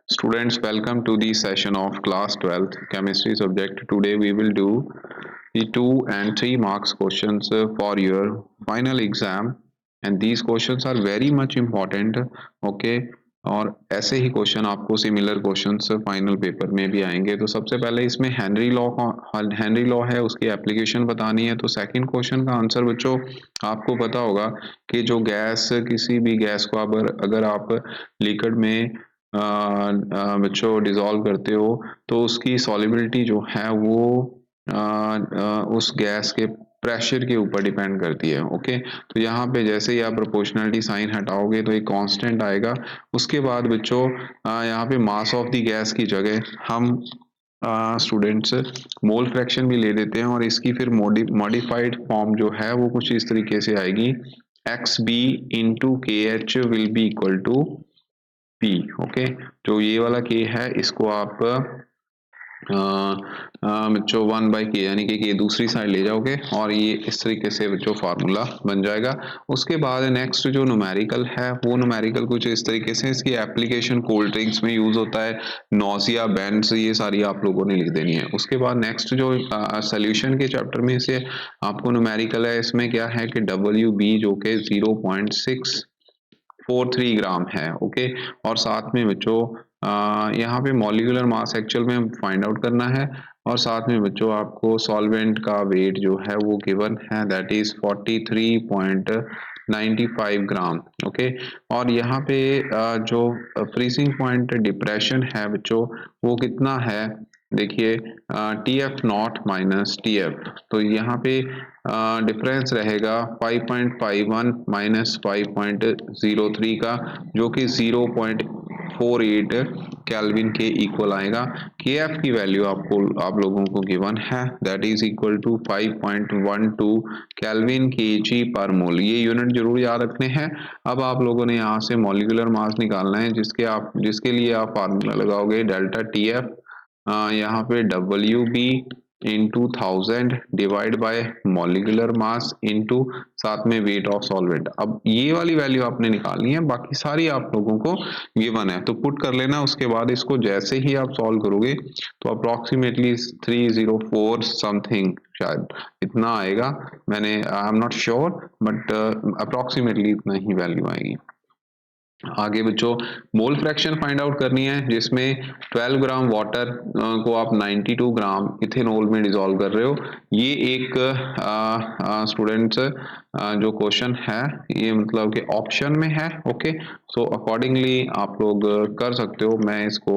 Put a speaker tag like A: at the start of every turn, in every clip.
A: Students, welcome to the session of class 12th chemistry subject. Today we will do the 2 and 3 marks questions for your final exam, and these questions are very much important. Okay, और ऐसे ही question आपको similar questions final paper में भी आएंगे। तो सबसे पहले इसमें हेनरी लॉ है, उसकी एप्लीकेशन बतानी है। तो सेकंड क्वेश्चन का आंसर बच्चों आपको पता होगा कि जो गैस, किसी भी गैस को अगर आप लिक्विड में बच्चों डिसॉल्व करते हो तो उसकी सॉल्युबिलिटी जो है वो उस गैस के प्रेशर के ऊपर डिपेंड करती है। ओके, तो यहाँ पे जैसे ही आप प्रोपोर्शनलिटी साइन हटाओगे तो एक कांस्टेंट आएगा। उसके बाद बच्चों यहाँ पे मास ऑफ द गैस की जगह हम स्टूडेंट्स मोल फ्रैक्शन भी ले लेते हैं, और इसकी फिर मॉडिफाइड फॉर्म जो है वो कुछ इस तरीके से आएगी, X B into K H will be equal to P. Okay, जो ये वाला के है इसको आप बच्चों 1/k यानी कि ये दूसरी साइड ले जाओगे और ये इस तरीके से बच्चों फार्मूला बन जाएगा। उसके बाद नेक्स्ट जो न्यूमेरिकल है वो न्यूमेरिकल कुछ इस तरीके से, इसकी एप्लीकेशन कोल्ड ड्रिंक्स में यूज होता है, नोजिया, बैंड्स, ये सारी आप लोगों ने लिख देनी है। उसके बाद नेक्स्ट जो सोल्यूशन के चैप्टर में से आपको न्यूमेरिकल है, इसमें क्या है कि WB जो कि 0.643 ग्राम है। ओके, और साथ में बच्चों यहाँ पे मॉलिक्यूलर मास एक्चुअल में फाइंड आउट करना है, और साथ में बच्चों आपको सॉल्वेंट का वेट जो है वो गिवन है, दैट इज 43.95 ग्राम। ओके, और यहाँ पे जो फ्रीजिंग पॉइंट डिप्रेशन है बच्चों वो कितना है, देखिए TF नॉट माइनस TF, तो यहाँ पे डिफरेंस रहेगा 5.51 माइनस 5.03 का, जो कि 0.48 केल्विन के इक्वल आएगा। KF की वैल्यू आप लोगों को गिवन है, that is equal to 5.12 kelvin kg per मोल। ये यूनिट जरूर याद रखने हैं। अब आप लोगों ने यहाँ से मॉलिक्यूलर मास निकालना है, जिसके लिए आप फार्मूला लगाओगे डेल्टा TF, यहाँ पे WB into 1000 divide by molecular mass into साथ में वेट ऑफ सॉल्वेंट। अब ये वाली वैल्यू आपने निकालनी है, बाकी सारी आप लोगों को गिवन है तो पुट कर लेना। उसके बाद इसको जैसे ही आप सॉल्व करोगे तो अप्रोक्सीमेटली 304 समथिंग शायद इतना आएगा, मैंने I am not sure but approximately इतना ही वैल्यू आएगी। आगे बच्चों मोल फ्रैक्शन फाइंड आउट करनी है, जिसमें 12 ग्राम वाटर को आप 92 ग्राम इथेनॉल में डिसॉल्व कर रहे हो। ये एक स्टूडेंट्स जो क्वेश्चन है ये मतलब कि ऑप्शन में है। ओके, सो अकॉर्डिंगली आप लोग कर सकते हो। मैं इसको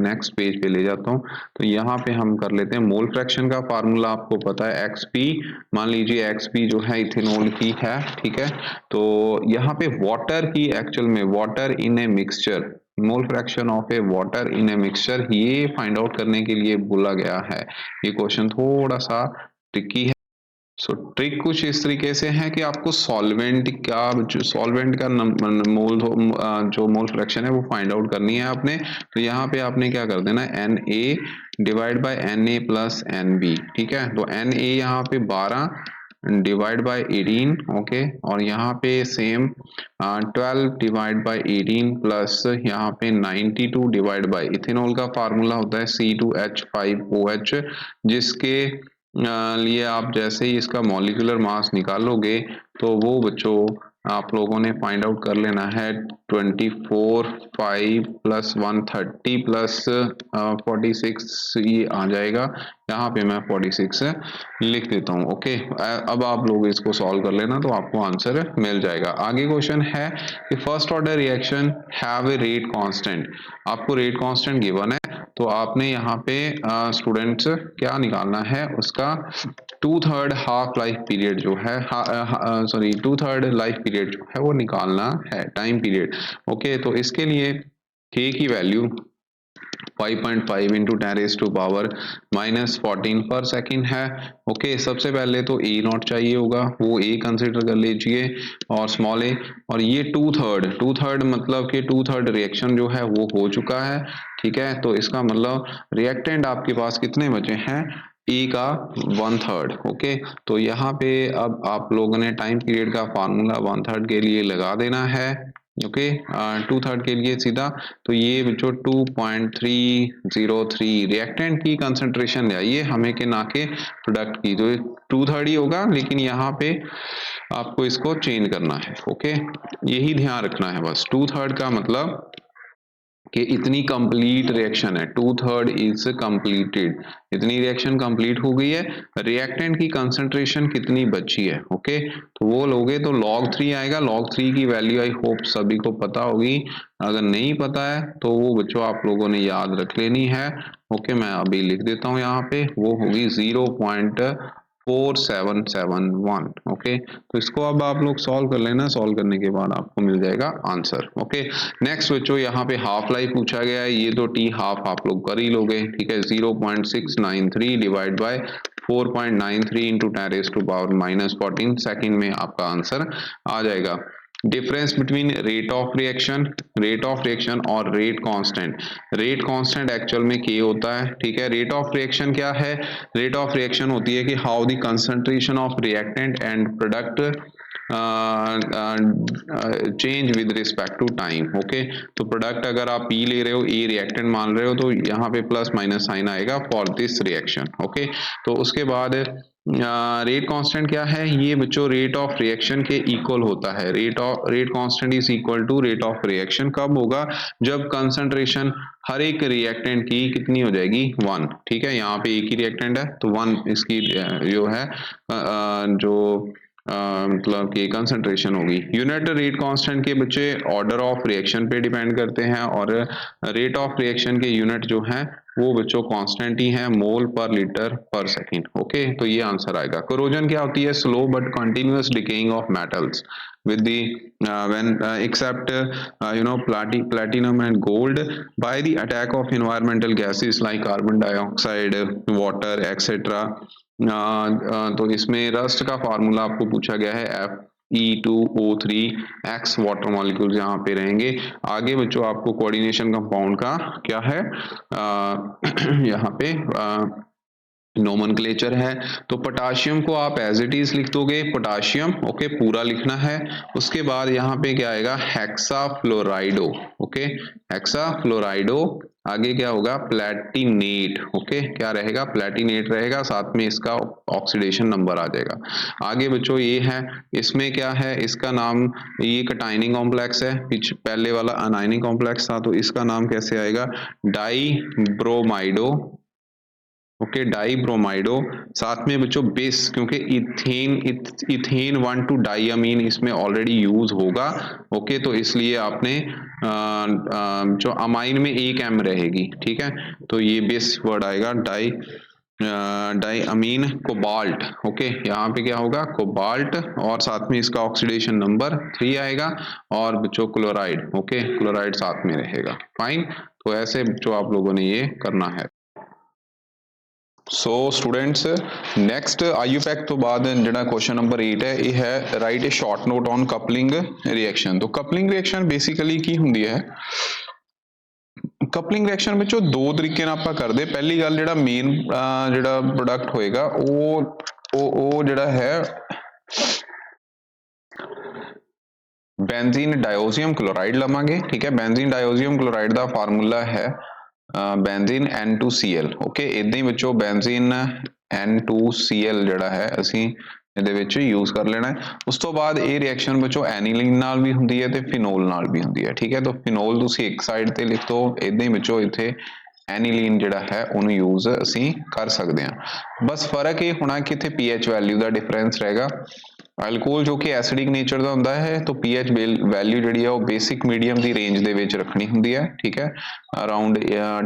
A: नेक्स्ट पेज पे ले जाता हूँ। तो यहाँ पे हम कर लेते हैं मोल फ्रैक्शन का फार्मूला आपको पता है XP, मान लीजिए XP जो है इथेनॉल की है, ठीक है। तो यहाँ पे वाटर की एक्चुअल में water in a mixture, mole fraction of A water in a mixture, ये फाइंड आउट करने के लिए बोला गया है। ये क्वेश्चन थोड़ा सा ट्रिकी है। सो ट्रिक कुछ इस तरीके से है कि आपको सॉल्वेंट का मोल जो मोल फ्रैक्शन है वो फाइंड आउट करनी है आपने। तो यहाँ पे आपने क्या कर देना है, Na divide by Na plus NB, ठीक है। तो Na यहाँ पे 12 डिवाइड बाय 18, ओके, और यहाँ पे सेम 12 डिवाइड बाय 18 प्लस यहाँ पे 92 डिवाइड बाय, इथेनॉल का फार्मूला होता है C2H5OH, जिसके लिए आप जैसे ही इसका मॉलिक्यूलर मास निकालोगे तो वो बच्चों आप लोगों ने फाइंड आउट कर लेना है 24/5 प्लस 130 प्लस 46, ये आ जाएगा। यहाँ पे मैं 46 लिख देता हूँ। ओके, अब आप लोग इसको सॉल्व कर लेना तो आपको आंसर मिल जाएगा। आगे क्वेश्चन है कि first order reaction have a rate constant, आपको रेट कांस्टेंट गिवन है, तो आपने यहाँ पे स्टूडेंट्स क्या निकालना है, उसका 2/3 हाफ लाइफ पीरियड जो है, सॉरी 2/3 लाइफ पीरियड जो है वो निकालना है, टाइम पीरियड। ओके, तो इसके लिए k की वैल्यू 5.5 इंटू 10⁻⁻14 पर सेकेंड है। ओके, सबसे पहले तो ए नॉट चाहिए होगा, वो ए कंसिडर कर लीजिए, और स्मॉल ए, और ये 2/3 मतलब कि 2/3 रिएक्शन जो है वो हो चुका है, ठीक है। तो इसका मतलब रिएक्टेंट आपके पास कितने बचे हैं, ए का 1/3। ओके, तो यहाँ पे अब आप लोगों ने टाइम पीरियड का फार्मूला 1/3 के लिए लगा देना है। ओके, 2/3 के लिए सीधा, तो ये बच्चों 2.303 रिएक्टेंट की कंसंट्रेशन है, ये हमें के ना के प्रोडक्ट की, तो 2/3 ही होगा, लेकिन यहाँ पे आपको इसको चेंज करना है। ओके, यही ध्यान रखना है बस, 2/3 का मतलब कि इतनी कंप्लीट रिएक्शन है, 2/3 इज कंप्लीटेड, इतनी रिएक्शन कंप्लीट हो गई है, रिएक्टेंट की कंसंट्रेशन कितनी बची है। ओके, तो वो लोगे तो log 3 आएगा, log 3 की वैल्यू आई होप सभी को पता होगी, अगर नहीं पता है तो वो बच्चों आप लोगों ने याद रख लेनी है। ओके, मैं अभी लिख देता हूँ यहाँ पे, वो होगी 0.4771। ओके, तो इसको अब आप लोग सॉल्व कर लेना, सॉल्व करने के बाद आपको मिल जाएगा आंसर। ओके, नेक्स्ट बच्चों यहाँ पे हाफ लाइफ पूछा गया है, ये तो टी हाफ आप लोग कर ही लोगे, ठीक है, 0.693 डिवाइड बाय 4.93 इंटू 10⁻⁻14 सेकेंड में आपका आंसर आ जाएगा। Difference between rate of reaction और रेट कांस्टेंट एक्चुअल में के होता है, ठीक है। रेट ऑफ रिएक्शन क्या है, रेट ऑफ रिएक्शन होती है कि how the concentration of reactant and product change with respect to time. Okay, तो प्रोडक्ट अगर आप पी ले रहे हो, ए रिएक्टेंट मान रहे हो, तो यहाँ पे प्लस माइनस साइन आएगा फॉर दिस रिएक्शन। ओके, तो उसके बाद रेट कांस्टेंट क्या है, ये बच्चों रेट ऑफ रिएक्शन के इक्वल होता है, rate constant is equal to rate of reaction, कब होगा, जब कंसंट्रेशन हर एक रिएक्टेंट की कितनी हो जाएगी 1, ठीक है, यहाँ पे एक ही रिएक्टेंट है तो 1 इसकी जो है जो मतलब कि कंसंट्रेशन होगी। यूनिट रेट कांस्टेंट के बच्चे ऑर्डर ऑफ रिएक्शन पे डिपेंड करते हैं, और रेट ऑफ रिएक्शन के यूनिट जो हैं वो बच्चों कांस्टेंट ही है, मोल पर लीटर पर सेकंड। ओके, तो ये आंसर आएगा। कोरोजन क्या होती है, slow but continuous decaying of metals with the when except platinum and gold by the attack of environmental gases like carbon dioxide, water etc. तो इसमें रस्ट का फार्मूला आपको पूछा गया है Fe2O3 वाटर मॉलिक्यूल्स यहाँ पे रहेंगे। आगे बच्चों आपको कोऑर्डिनेशन कंपाउंड का क्या है यहाँ पे नोमेनक्लेचर है, तो पोटाशियम को आप एज इट इज लिख दोगे, पोटाशियम, ओके, पूरा लिखना है। उसके बाद यहाँ पे क्या आएगा, हेक्साफ्लोराइडो, ओके, हेक्साफ्लोराइडो, आगे क्या होगा, प्लेटिनेट, ओके, क्या रहेगा, प्लेटिनेट रहेगा, साथ में इसका ऑक्सीडेशन नंबर आ जाएगा। आगे बच्चों ये है, इसमें क्या है, इसका नाम, ये कटायनिंग कॉम्प्लेक्स है, पहले वाला अनायनिक कॉम्प्लेक्स था, तो इसका नाम कैसे आएगा, डाई ब्रोमाइडो, ओके, डाई ब्रोमाइडो, साथ में बच्चों बेस, क्योंकि इथेन 1 टू डाई अमीन इसमें ऑलरेडी यूज होगा। ओके, तो इसलिए आपने जो अमाइन में एक एम रहेगी, ठीक है, तो ये बेस वर्ड आएगा डाई अमीन कोबाल्ट। ओके, यहाँ पे क्या होगा, कोबाल्ट, और साथ में इसका ऑक्सीडेशन नंबर 3 आएगा, और बच्चों क्लोराइड, ओके, क्लोराइड साथ में रहेगा। फाइन, तो ऐसे जो आप लोगों ने ये करना है। सो स्टूडेंट्स नैक्सट IUPAC तो बाद जो क्वेश्चन नंबर 8 है, ये है right A short note on coupling reaction. तो कपलिंग रिएक्शन बेसिकली की हुंदी है, कपलिंग रिएक्शन ਵਿੱਚੋਂ दो तरीके ਨਾਲ ਆਪਾਂ ਕਰਦੇ। पहली गल ਜਿਹੜਾ मेन ਜਿਹੜਾ प्रोडक्ट होएगा ਉਹ ਜਿਹੜਾ है बेंजीन डायोजियम क्लोराइड लवांगे, ठीक है, बेंजीन डायोजियम क्लोराइड का फार्मूला है बेंजीन N2Cl। ओके, इदां ही बच्चों बेंजीन N2Cl ਜਿਹੜਾ ਹੈ ਅਸੀਂ ਇਹਦੇ ਵਿੱਚ यूज कर लेना है। उस तो बाद ये रिएक्शन बच्चों एनिलीन नाल भी हुंदी है ते फिनोल नाल भी हुंदी है, ठीक है, तो फिनोल तुसी एक साइड ते लिख दो, इदां ही बच्चों इत्थे एनीलीन जिहड़ा है उन्हें यूज असी कर सकते हैं। बस फर्क ये होना कि इत्थे pH वैल्यू का डिफरेंस रहेगा। अल्कोहल जो कि एसिडिक नेचर का होंदा है, तो pH वैल्यू जिहड़ी है वो बेसिक मीडियम की रेंज दे विच रखनी हुंदी है, ठीक है, अराउंड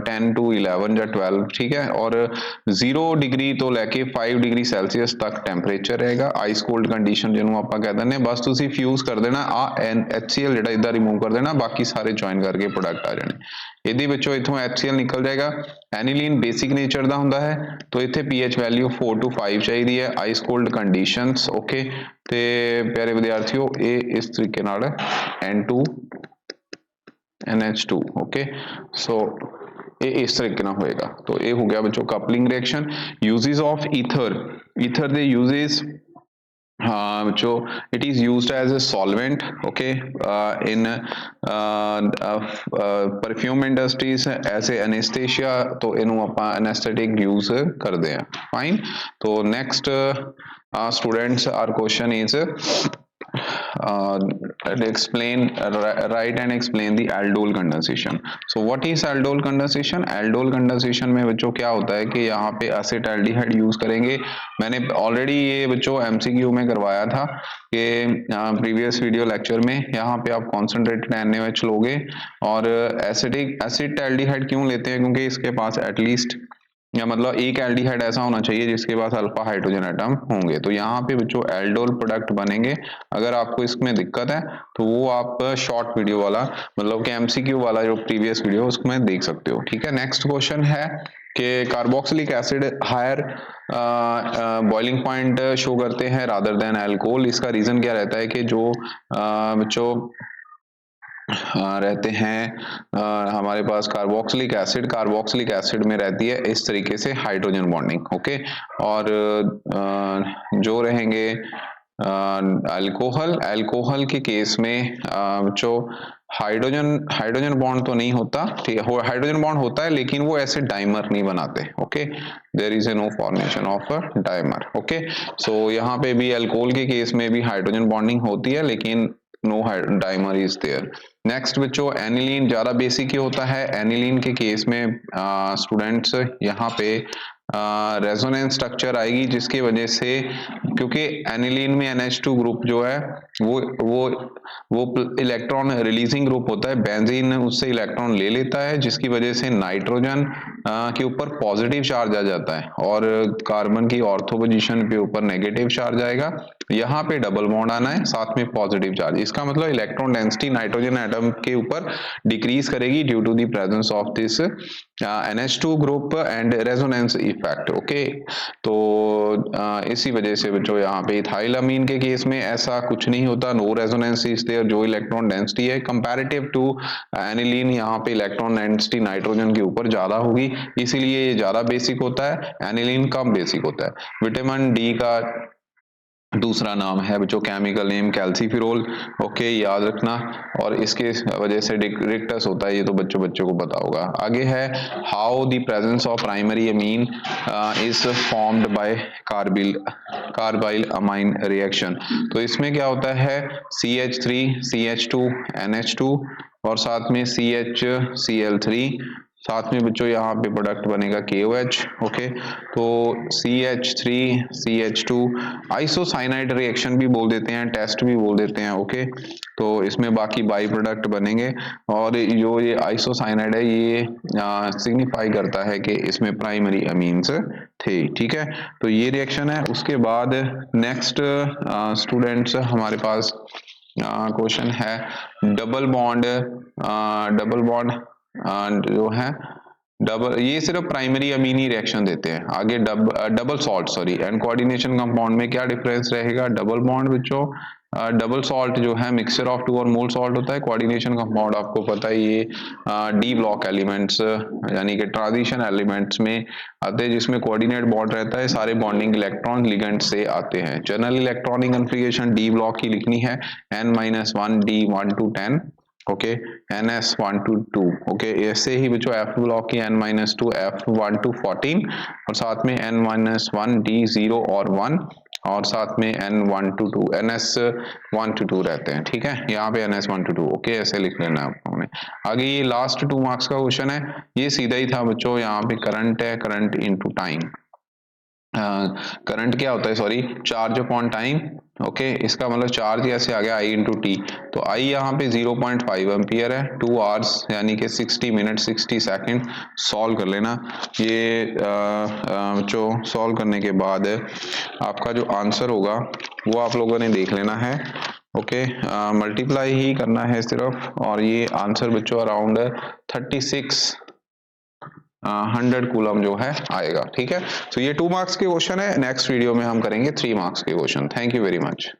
A: 10 to 11 या 12, ठीक है, और 0 डिग्री तो लैके 5 डिग्री सैल्सीयस तक टैंपरेचर रहेगा। आइस कोल्ड कंडीशन जिन्होंने आप कह दें, बस तुसी फ्यूज कर देना, HCl जिहड़ा इदा रिमूव कर देना, बाकी सारे ज्वाइन करके प्रोडक्ट आ जाने। ਇਹਦੇ ਵਿੱਚੋਂ इथों HCl निकल जाएगा। एनीलीन बेसिक नेचर का होंदा है, तो इत्थे pH वैल्यू 4 to 5 चाहिए है, आइस कोल्ड कंडीशंस। ओके, ते प्यारे विद्यार्थियों ये इस तरीके नाल N2NH2, ओके, सो ये इस तरीके ना होएगा। तो ये हो गया बच्चों coupling reaction. Uses of ether, ether they uses हाँ बच्चों, it is used as a solvent okay in perfume industries as a anaesthesia, तो इनू ਆਪਾਂ एनेस्थेटिक यूज करते हैं फाइन। तो next students our question is explain write and explain the aldol condensation। so what is aldol condensation? aldol condensation में बच्चों क्या होता है कि यहाँ पे acetaldehyde यूज करेंगे। मैंने ऑलरेडी ये बच्चों MCQ में करवाया था कि प्रीवियस वीडियो लेक्चर में, यहाँ पे आप कॉन्सेंट्रेटेड NaOH लोगे और एसिटाल्डिहाइड क्यों लेते हैं, क्योंकि इसके पास एटलीस्ट या मतलब एक एल्डिहाइड ऐसा होना चाहिए जिसके पास अल्फा हाइड्रोजन एटम होंगे। तो यहाँ पे बच्चों एल्डोल प्रोडक्ट बनेंगे। अगर आपको इसमें दिक्कत है तो वो आप शॉर्ट वीडियो वाला मतलब कि MCQ वाला जो प्रीवियस वीडियो उसमें देख सकते हो। ठीक है, नेक्स्ट क्वेश्चन है कि carboxylic acid higher boiling point show करते हैं रादर देन अल्कोहल। इसका रीजन क्या रहता है कि जो बच्चों रहते हैं हमारे पास कार्बोक्सिलिक एसिड में रहती है इस तरीके से हाइड्रोजन बॉन्डिंग ओके। और जो रहेंगे अल्कोहल के केस में जो हाइड्रोजन बॉन्ड तो नहीं होता, ठीक है, हाइड्रोजन बॉन्ड होता है लेकिन वो ऐसे डाइमर नहीं बनाते okay, there is a no formation of a dimer okay. So यहाँ पे भी अल्कोहल के केस में भी हाइड्रोजन बॉन्डिंग होती है लेकिन no dimer is there. Next बच्चों एनिलीन ज्यादा बेसिक ही होता है। एनिलीन के केस में स्टूडेंट्स यहाँ पे रेजोनेंस स्ट्रक्चर आएगी जिसकी वजह से, क्योंकि एनिलीन में NH2 ग्रुप जो है वो इलेक्ट्रॉन रिलीजिंग ग्रुप होता है, बेंजीन उससे इलेक्ट्रॉन ले लेता है जिसकी वजह से नाइट्रोजन के ऊपर पॉजिटिव चार्ज आ जाता है और कार्बन की ऑर्थो पोजीशन पे ऊपर नेगेटिव चार्ज आएगा। यहाँ पे डबल बॉन्ड आना है साथ में पॉजिटिव चार्ज, इसका मतलब इलेक्ट्रॉन डेंसिटी नाइट्रोजन एटम के ऊपर डिक्रीज करेगी due to the presence of this NH2 group and resonance effect okay. तो इसी वजह से बच्चों यहाँ पे इथाइलामीन के केस में ऐसा कुछ नहीं होता, नो रेजोनेंस इज देयर। जो इलेक्ट्रॉन डेंसिटी है कंपैरेटिव टू एनिलीन, यहाँ पे इलेक्ट्रॉन डेंसिटी नाइट्रोजन के ऊपर ज्यादा होगी, इसीलिए ये ज्यादा बेसिक होता है, एनिलीन कम बेसिक होता है। विटामिन डी का दूसरा नाम है बच्चों केमिकल नेम कैल्सीफिरोल ओके, याद रखना। और इसके वजह से रिक्टस होता है, ये तो बच्चों को पता होगा। आगे है how the presence of primary amine is formed by carbyl amine reaction. तो इसमें क्या होता है CH3 CH2 NH2 और साथ में CHCl3, साथ में बच्चों यहाँ पे प्रोडक्ट बनेगा KOH ओके। तो CH3 CH2 आइसोसाइनाइड रिएक्शन भी बोल देते हैं, टेस्ट भी बोल देते हैं ओके। तो इसमें बाकी बाई प्रोडक्ट बनेंगे और जो ये आइसोसाइनाइड है ये सिग्निफाई करता है कि इसमें प्राइमरी अमीन्स थे। ठीक है, तो ये रिएक्शन है। उसके बाद नेक्स्ट स्टूडेंट्स हमारे पास क्वेश्चन है डबल बॉन्ड जो है डबल, ये सिर्फ प्राइमरी अमीनी रिएक्शन देते हैं। आगे double salt sorry and coordination compound में क्या डिफरेंस रहेगा। डबल बॉन्ड बच्चों डबल सॉल्ट जो है मिक्सचर ऑफ टू और मोल सॉल्ट होता है। कोऑर्डिनेशन कंपाउंड आपको पता है ये डी ब्लॉक एलिमेंट्स यानी कि ट्रांजिशन एलिमेंट्स में आते हैं जिसमें कोऑर्डिनेट बॉन्ड रहता है, सारे बॉन्डिंग इलेक्ट्रॉन लिगेंड से आते हैं। General electronic configuration D block की लिखनी है n-1 D1 to 10 okay NS1 to 2 okay. ऐसे ही बच्चों F ब्लॉक की n-2 F1 to 14 और साथ में n-1 D0 और 1 और साथ में n1 to 2 NS1 to 2 रहते हैं। ठीक है, यहाँ पे NS1 to 2 ओके, ऐसे लिख लेना आपने। आगे ये लास्ट 2 मार्क्स का क्वेश्चन है, ये सीधा ही था बच्चों। यहाँ पे करंट है, करंट इनटू टाइम। करंट क्या होता है sorry charge upon time okay. इसका मतलब चार्ज ऐसे आ गया I इंटू टी, तो I यहाँ पे 0.5 एम्पियर है, 2 आवर्स यानी कि 60 मिनट 60 सेकंड। सॉल्व कर लेना ये जो सॉल्व करने के बाद आपका जो आंसर होगा वो आप लोगों ने देख लेना है ओके। मल्टीप्लाई ही करना है सिर्फ, और ये आंसर बच्चों अराउंड 3600 कूलम जो है आएगा। ठीक है, तो ये 2 मार्क्स के क्वेश्चन है। नेक्स्ट वीडियो में हम करेंगे 3 मार्क्स के question. Thank you very much.